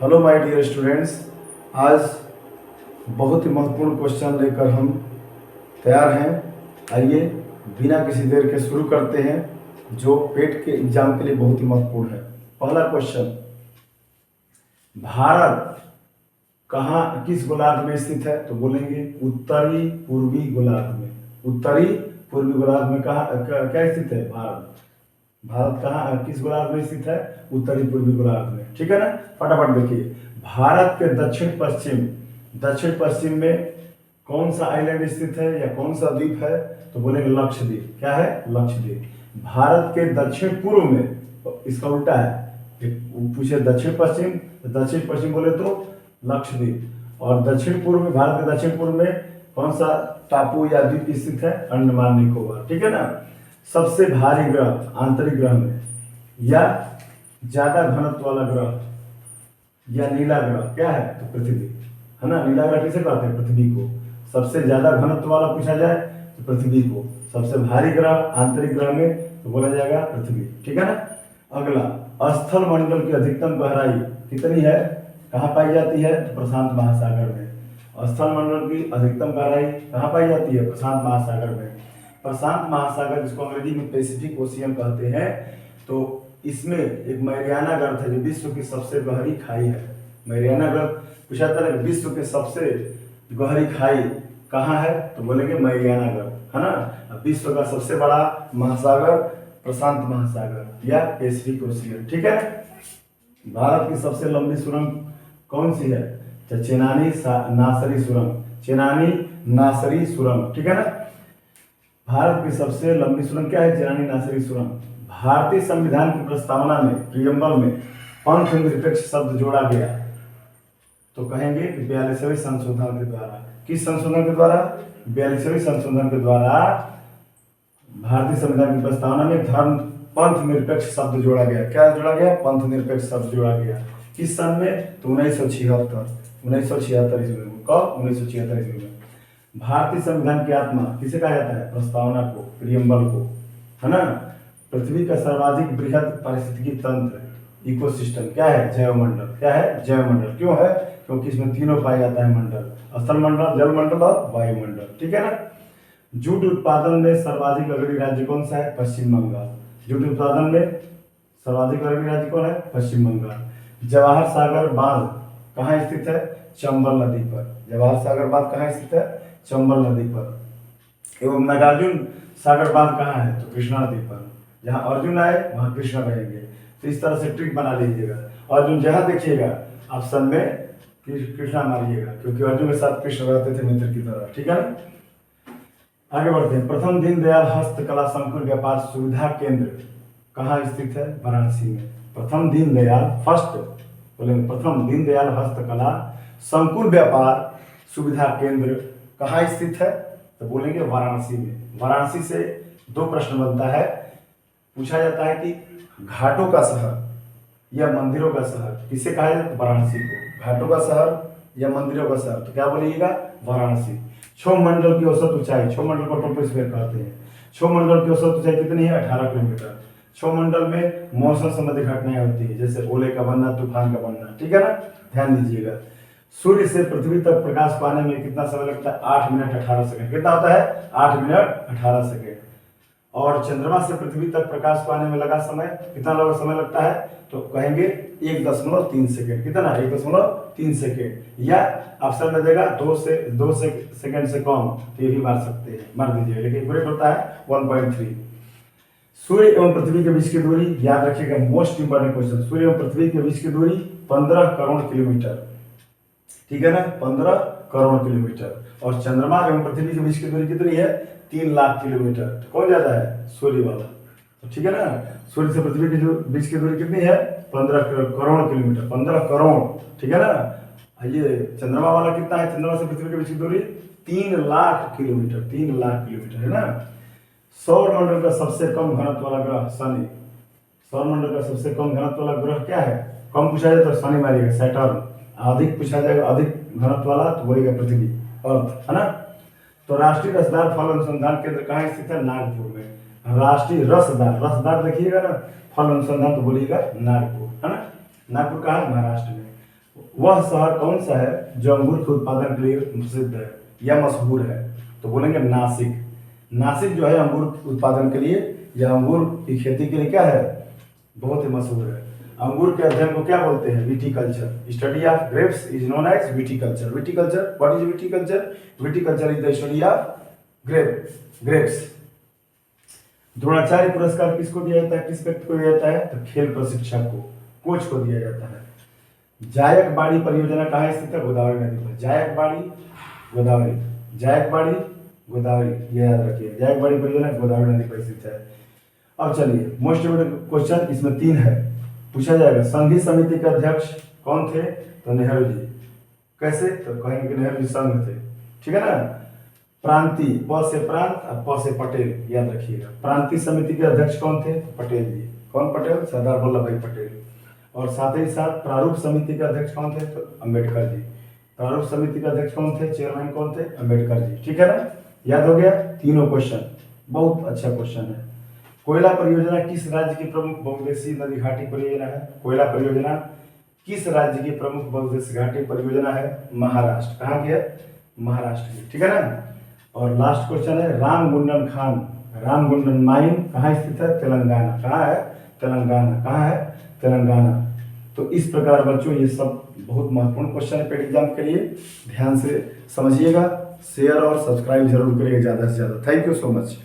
Hello my dear students. आज बहुत ही महत्वपूर्ण क्वेश्चन लेकर हम तैयार हैं। आइए बिना किसी देर के शुरू करते हैं, जो पेट के एग्जाम के लिए बहुत ही महत्वपूर्ण है। पहला क्वेश्चन, भारत कहाँ किस गोलार्ध में स्थित है? तो बोलेंगे उत्तरी पूर्वी गोलार्ध में। उत्तरी पूर्वी गोलार्ध में कहाँ क्या स्थित है? भारत। भारत कहाँ किस गोलार्ध में स्थित है? उत्तरी पूर्वी गोलार्ध में। ठीक है ना। फटाफट देखिए, भारत के दक्षिण पश्चिम में कौन सा आइलैंड स्थित है या कौन सा द्वीप है? तो बोलेंगे लक्षद्वीप। क्या है? लक्षद्वीप। भारत के दक्षिण पूर्व में, इसका उल्टा है, पूछे दक्षिण पश्चिम, तो दक्षिण पश्चिम बोले तो लक्षद्वीप। और दक्षिण पूर्व में, भारत के दक्षिण पूर्व में कौन सा टापू या द्वीप स्थित है? अंडमान निकोबार। ठीक है ना। सबसे भारी ग्रह आंतरिक ग्रह में, या ज्यादा घनत्व वाला ग्रह या नीला ग्रह क्या है? तो पृथ्वी है ना। नीला ग्रह किसे कहते हैं? पृथ्वी को। सबसे ज्यादा घनत्व वाला पूछा जाए तो पृथ्वी को। सबसे भारी ग्रह आंतरिक ग्रह में तो बोला जाएगा पृथ्वी। ठीक है ना। अगला, स्थल मंडल की अधिकतम गहराई कितनी है? कहाँ पाई जाती है? तो प्रशांत महासागर में। स्थल मंडल की अधिकतम गहराई कहाँ पाई जाती है? प्रशांत महासागर में। प्रशांत महासागर, जिसको अंग्रेजी में पैसिफिक ओशियन कहते हैं, तो इसमें एक मैरियाना गर्त है जो विश्व की सबसे गहरी खाई है। मैरियाना गर्त पूछा था ना, विश्व के सबसे गहरी खाई कहाँ है? तो बोलेंगे मैरियाना गर्त, है ना। विश्व का सबसे बड़ा महासागर प्रशांत महासागर या पैसिफिक ओशियन। ठीक है। भारत की सबसे लंबी सुरंग कौन सी है? तो चेनानी नासरी सुरंग। चेनानी नासरी सुरंग। ठीक है ना। भारत की सबसे लंबी सुरंग क्या है? चेनानी नासरी सुरंग। भारतीय संविधान की प्रस्तावना में, प्रियम्बल में पंथ निरपेक्ष शब्द जोड़ा गया तो कहेंगे कि 42वें संशोधन के द्वारा। किस संशोधन के द्वारा? 42वें संशोधन के द्वारा भारतीय संविधान की प्रस्तावना में धर्म पंथ निरपेक्ष शब्द जोड़ा गया। क्या जोड़ा गया? पंथ निरपेक्ष शब्द जोड़ा गया। किस सन में? तो 1976 ईस्वी में। कब? 1976 ईस्वी में। भारतीय संविधान की आत्मा किसे कहा जाता है? प्रस्तावना को, प्रियम्बल को, है ना। पृथ्वी का सर्वाधिक बृहद पारिस्थितिकी तंत्र, इकोसिस्टम क्या है? जैवमंडल। क्या है? जैवमंडल। क्यों है? क्योंकि इसमें तीनों पाया जाता है मंडल, स्थल मंडल, जल मंडल और वायुमंडल। ठीक है ना। जूट उत्पादन में सर्वाधिक अग्रणी राज्य कौन सा है? पश्चिम बंगाल। जूट उत्पादन में सर्वाधिक अग्रणी राज्य कौन है? पश्चिम बंगाल। जवाहर सागर बांध कहाँ स्थित है? चंबल नदी पर। जवाहर सागर बांध कहाँ स्थित है? चंबल नदी पर। एवं नागार्जुन सागर बांध कहाँ है? तो कृष्णा नदी पर। जहाँ अर्जुन आए वहाँ कृष्ण रहेंगे। तो इस तरह से ट्रिक बना लीजिएगा। अर्जुन जहाँ देखिएगा ऑप्शन में कृष्णा मारिएगा, क्योंकि अर्जुन के साथ कृष्ण रहते थे मित्र की तरह। ठीक है ना। आगे बढ़ते हैं। प्रथम दीनदयाल हस्तकला संकुल व्यापार सुविधा केंद्र कहाँ स्थित है? वाराणसी में। प्रथम दीनदयाल, फर्स्ट बोलेंगे प्रथम दीनदयाल हस्तकला संकुल व्यापार सुविधा केंद्र कहाँ स्थित है? तो बोलेंगे वाराणसी में। वाराणसी से दो प्रश्न बनता है। पूछा जाता है कि घाटों का शहर या मंदिरों का शहर किसे कहा जाता है? वाराणसी को। घाटों का शहर या मंदिरों का शहर, तो क्या बोलिएगा? वाराणसी। क्षोभ मंडल की औसत ऊंचाई, क्षोभ मंडल को ट्रोपोस्फीयर कहते हैं। क्षोभ मंडल की औसत ऊंचाई कितनी है? 18 किलोमीटर। क्षोभ मंडल में मौसम संबंधी घटनाएं होती है, जैसे ओले का बनना, तूफान का बनना। ठीक है ना। ध्यान दीजिएगा। सूर्य से पृथ्वी तक प्रकाश पाने में कितना समय लगता है? 8 मिनट 18 सेकंड। कितना होता है? 8 मिनट 18 सेकंड। और चंद्रमा से पृथ्वी तक प्रकाश पाने में लगा समय कितना समय लगता है? तो कहेंगे 1.3 सेकेंड। कितना? 1.3 सेकेंड। या ऑप्शन में देगा 2 सेकेंड से कम, तो ये भी मार सकते हैं, मार दीजिए, लेकिन करेक्ट होता है 1.3। सूर्य एवं पृथ्वी के बीच की दूरी याद रखिएगा, मोस्ट इंपॉर्टेंट क्वेश्चन। सूर्य एवं पृथ्वी के बीच की दूरी 15 करोड़ किलोमीटर। ठीक है ना। 15 करोड़ किलोमीटर। और चंद्रमा एवं पृथ्वी के बीच की दूरी कितनी है? 3 लाख किलोमीटर। तो कौन ज्यादा है? सूर्य वाला। तो ठीक है ना। सूर्य से पृथ्वी के बीच की दूरी कितनी है? 15 करोड़ किलोमीटर। 15 करोड़। ठीक है ना। ये चंद्रमा वाला कितना है? चंद्रमा से पृथ्वी के बीच की दूरी 3 लाख किलोमीटर। 3 लाख किलोमीटर, है ना। सौर मंडल का सबसे कम घनत्व वाला ग्रह शनि। सौर मंडल का सबसे कम घनत्व वाला ग्रह क्या है? कम पूछा जाए तो शनि मारिएगा, सैटर्न। अधिक पूछा जाएगा, अधिक घनत्व वाला, तो बोलेगा पृथ्वी, अर्थ, है ना। तो राष्ट्रीय रसदार फल अनुसंधान केंद्र कहाँ स्थित है? नागपुर में। राष्ट्रीय रसदार देखिएगा ना, फल अनुसंधान, तो बोलिएगा नागपुर, है ना। नागपुर कहाँ है? महाराष्ट्र में। वह शहर कौन सा है जो अंगूर के उत्पादन के लिए प्रसिद्ध है या मशहूर है? तो बोलेंगे नासिक। नासिक जो है अंगूर के उत्पादन के लिए या अंगूर की खेती के लिए क्या है, बहुत ही मशहूर है। अंगूर के अध्ययन को क्या बोलते हैं? Viticulture. Study of grapes is known as viticulture. Viticulture, what is viticulture? Viticulture is the study of grapes. Dronacharya पुरस्कार किसको दिया जाता है, किस व्यक्ति को दिया जाता है? तो खेल प्रशिक्षक को, कोच को दिया जाता है। जायकबाड़ी परियोजना कहाँ स्थित है? गोदावरी नदी पर। जायकबाड़ी गोदावरी, जायकबाड़ी गोदावरी, ये याद रखिए। जायकबाड़ी परियोजना गोदावरी नदी पर स्थित है। अब चलिए मोस्ट इम्पोर्टेंट क्वेश्चन इसमें 3 है, पूछा जाएगा। संघीय समिति के अध्यक्ष कौन थे? तो नेहरू जी। कैसे? तो कहेंगे कि नेहरू जी संघ थे, ठीक है ना। प्रांतीय, प से प्रांत और प से पटेल, याद रखिएगा। प्रांतीय समिति के अध्यक्ष कौन थे? पटेल जी। कौन पटेल? सरदार वल्लभ भाई पटेल। और साथ ही साथ प्रारूप समिति के अध्यक्ष कौन थे? तो अम्बेडकर जी। प्रारूप समिति के अध्यक्ष कौन थे? चेयरमैन कौन थे? अम्बेडकर जी, ठीक है ना। याद हो गया तीनों क्वेश्चन, बहुत अच्छा क्वेश्चन है। कोयला परियोजना किस राज्य की प्रमुख बहुउद्देशीय नदी घाटी परियोजना है? कोयला परियोजना किस राज्य की प्रमुख बहुउद्देशीय घाटी परियोजना है? महाराष्ट्र। कहाँ की है? महाराष्ट्र की, ठीक है ना। और लास्ट क्वेश्चन है रामगुंडम खान, रामगुंडम माइन कहाँ स्थित है? तेलंगाना। कहाँ है? तेलंगाना। कहाँ है? तेलंगाना। तो इस प्रकार बच्चों ये सब बहुत महत्वपूर्ण क्वेश्चन है पेड एग्जाम के लिए, ध्यान से समझिएगा। शेयर और सब्सक्राइब जरूर करिएगा ज़्यादा से ज़्यादा। Thank you so much.